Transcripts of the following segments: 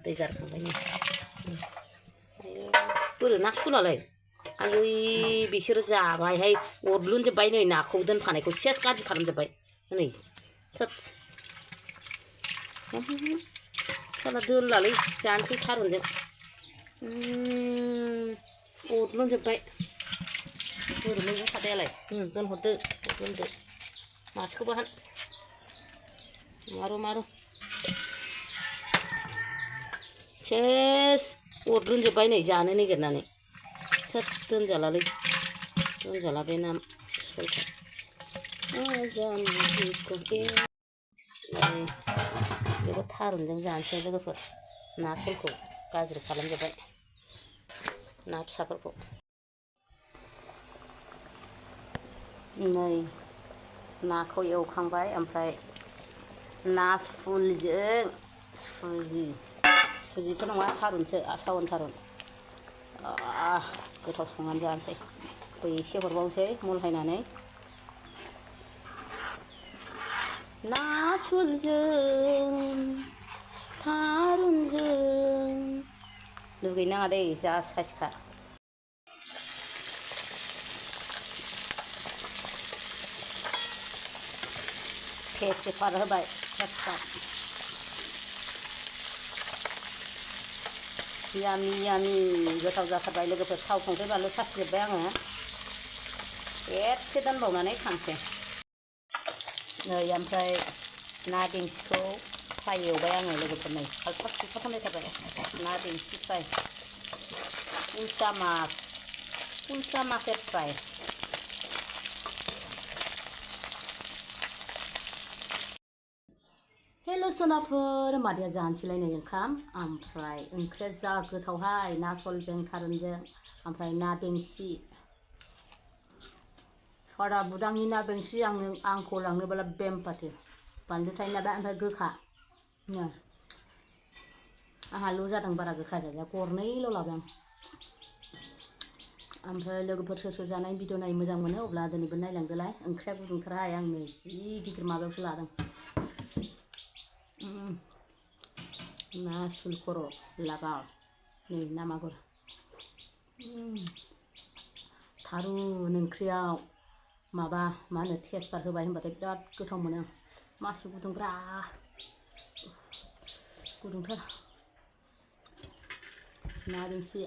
दै गारखांबाय नै बोरो ना सुलालाय आयै बिसोरो जाबायहाय अरलुनजोब्बाय नै नाखौ दोनखानायखौ सेस गाज्रि खालामजोब्बाय नै थोद साला दोनलालै जानोसै थारुनजों अरलुनजोब्बाय बोरो मैगं खादायालाय दोनहरदो दोनदो मासेखौबो हान मारो सेस अरलुनजोब्बाय नै जानो नागिरनानै थोद दोनजालालै दोनजाला बे ना सलखौ बेखौ थारुनजों जानोसै लोगोफोर ना सलखौ गाज्रि खालामजोब्बाय ना फिसाफोरखौ नै नाखौ एवखांबाय ओमफ्राय ना फुलजों सुजिथ' नङा थारुनसो सावन थारुन गोथाव संनानै जानोसै दै एसे हरबावनोसै मुलहायनानै ना सुलजों थारुनजों लुगैनाङा दै जा साइसखा तेजपात होबाय तेजपात यामि यामि गोथाव जाथारबाय लोगोफोर थाव संख्रि बानलु साखिजोब्बाय आङो एसे दोनबावनानै खांसै नै ओमफ्राय ना बेंसिखौ फ्राय एवबाय आङो लोगोफोर नै खालथाब खुलथाब होनलायथारबाय ना बेंसि फ्राय उल्टा मासेर फ्राय हेल' सनाफोर मादैया जानोसैलाय नै ओंखाम ओमफ्राय ओंख्रिया जा गोथावहाय ना सलजों थारुनजों ओमफ्राय ना बेंसि सदा बुदांनि ना बेंसि आंखौ लांनोब्ला बेम पार्टि बानलु थायो नालाय ओमफ्राय गोखा आंहाल' जादों बारा गोखा जाया गरनैल' लाबाय आं ओमफ्राय लोगोफोर सोर जानाय भिडिअ नायनो मोजां मोनो अब्ला दिनैबो नायलांदोलाय ओंख्रिया गुदुंथारहाय आं नै जि गिदिर माबायावसो लादों ना सुल खर' लागाव नै ना मागुर थारुन ओंख्रियाव माबा मा होनो तेजपात होबाय होनबाथाय बिराद गोथाव मोनो मासु गुदुंब्रा गुदुंथार ना बेंसि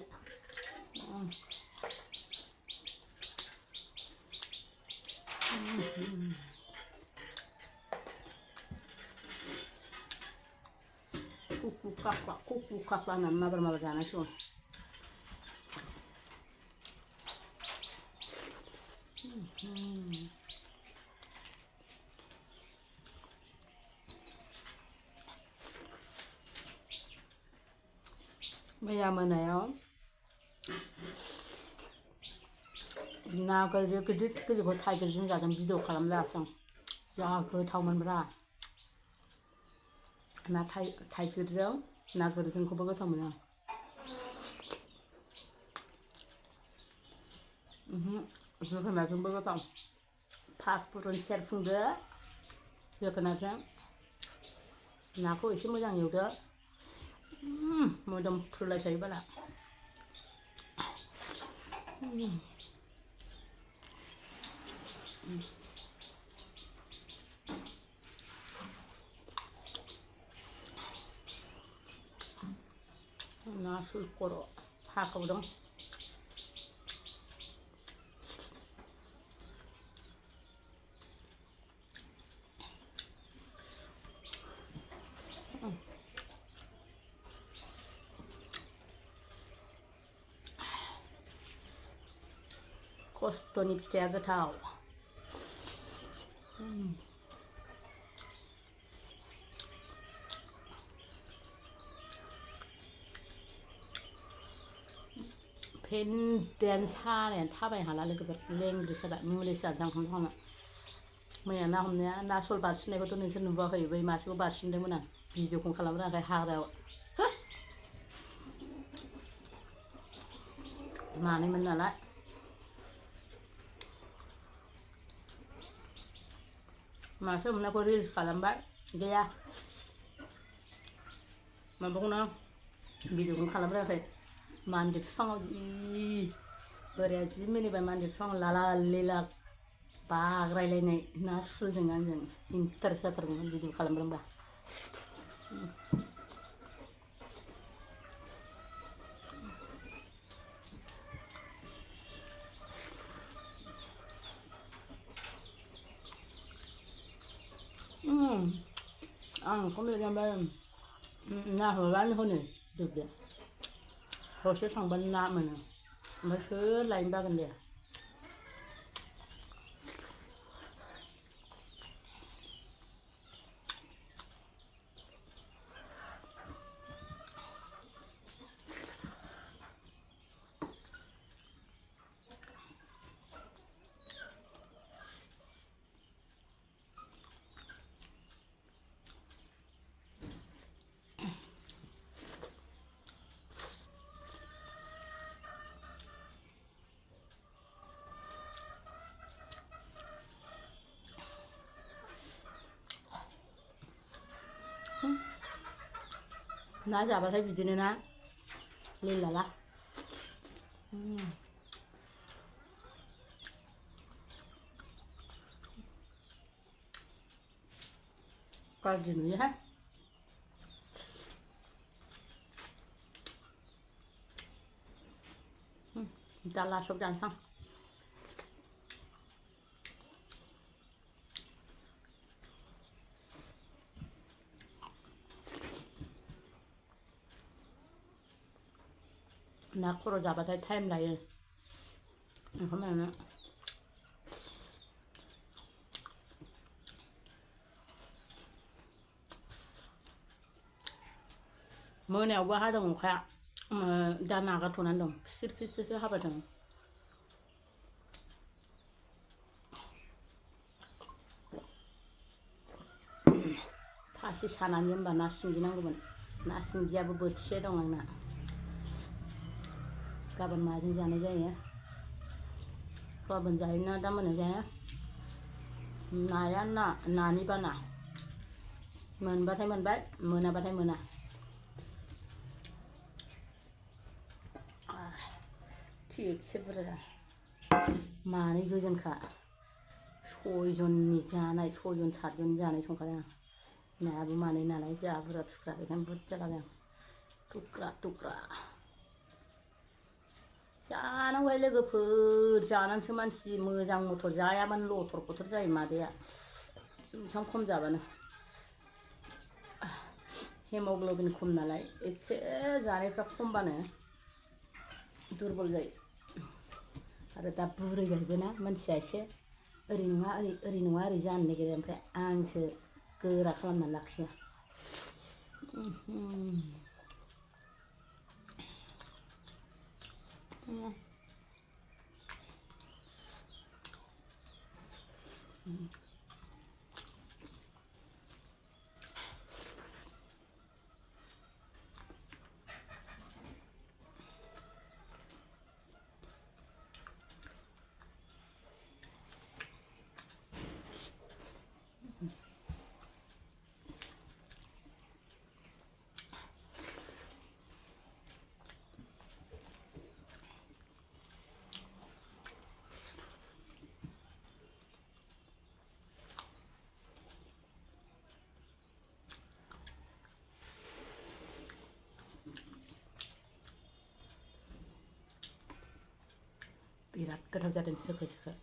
kuku kakla होननानै माबार जानांसिगौ मैया मोनायाव ना गिदिर गिदिरखौ थाइगिरजों जादों भिडिअ खालामजायासै आं जा गोथावमोनब्रा ना थाइगिरजों ना गोरजोंखौबो गोथाव मोनो जोगोनारजोंबो गोथाव फासफुरन सेरफुंदो जोगोनारजों नाखौ एसे मोजां एवदो मोदोमफ्रुलायखायो बाला ना सुल खर' हाखावदों kostoनि फिथाइया गोथाव फेन्देन सानायानो थाबायनो हाला लोगोफोर लेंग्रि जाबाय मुलि जादों ओंखाम मैया ना हमनाया ना सल बारसिननायखौथ' नोंसोर नुवाखै बै मासेखौ बारसिनदोंमोन आं भिडिअखौ खालामनो थाखाय हाग्रायाव मानैमोन नालाय मासे हमनायखौ रिल्स खालामबाय गैया माबाखौनो भिडिअखौनो खालामफेराखै मानदे बिफाङाव जि बोराया जि मिनिबाय मानदे बिफाङाव लाला लिला बाग्रायलायनाय ना सुलजों आंजों इन्टारेस्ट जाथारगौमोन भिडिअ खालामदोंबा आं खमलायबाय ना हरबानो हनै दुब्लियाव हरसे थांबानो ना मोनो ओमफ्राय सोर लायनो बागोन दे ना जाबाथाय बिदिनो ना लिलाला गाज्रि नुयोहाय दा लासाव जानोसै आं ना खर' जाबाथाय टाइम लायो ओंखायनो मोनायावबो हादों अखाया दा नागारथ'नानै दं फिसिर फिस्रिसो हाबाय दं फासि सानानै होनबा ना सिंगि नांगौमोन ना सिंगियाबो बोथिसे दं आंना गाबोन माजों जानाय जायो गाबोन जायोना दा मोनायाव जाया नाया नानि बाना मोनबाथाय मोनबाय मोनाबाथाय मोना थिगसे बुरजा मानै गोजोनखा सयजननि जानाय सयजन सातजन जानाय संखादों आं नायाबो मानै नालाय जा बुरजा थुख्रा बेखायनो बुरजा लाबाय आं थुख्रा थुख्रा जानांगौहाय लोगोफोर जानानैसो मानसि मोजां मथ' जायाबानो लथर पथर जायो मादैया ओंखाम खम जाबानो हेमग्ल'बिन खम नालाय एसे जानायफ्रा खमबानो दुरबल जायो आरो दा बुरैबायबो ना मानसिया एसे ओरै नङा ओरै नङा ओरै जानो नागिरो ओमफ्राय आंसो गोरा खालामनानै लाखियो बिराद गोथाव जादों सोखो सोखो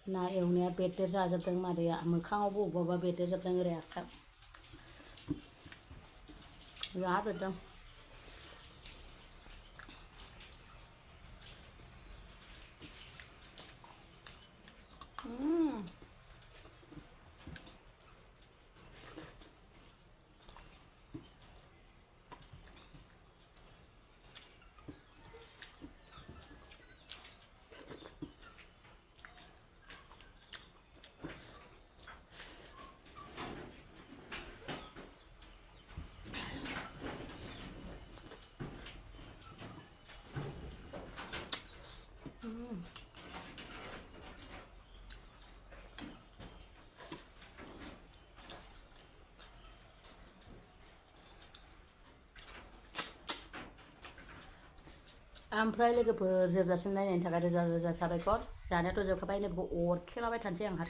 ना एवनाया बेदेर जाजोबदों मादैया मोखाङाव बबेबा बेदेरजोबदों ओरै आखाइ जा बेरदों ओमफ्राय लोगोफोर जोबजासिम नायनायनि थाखाय रोजा रोजा साबायखर जानायाथ' जोबखाबाय नै बेखौ अरखेलाबाय थानोसै आं हारसिं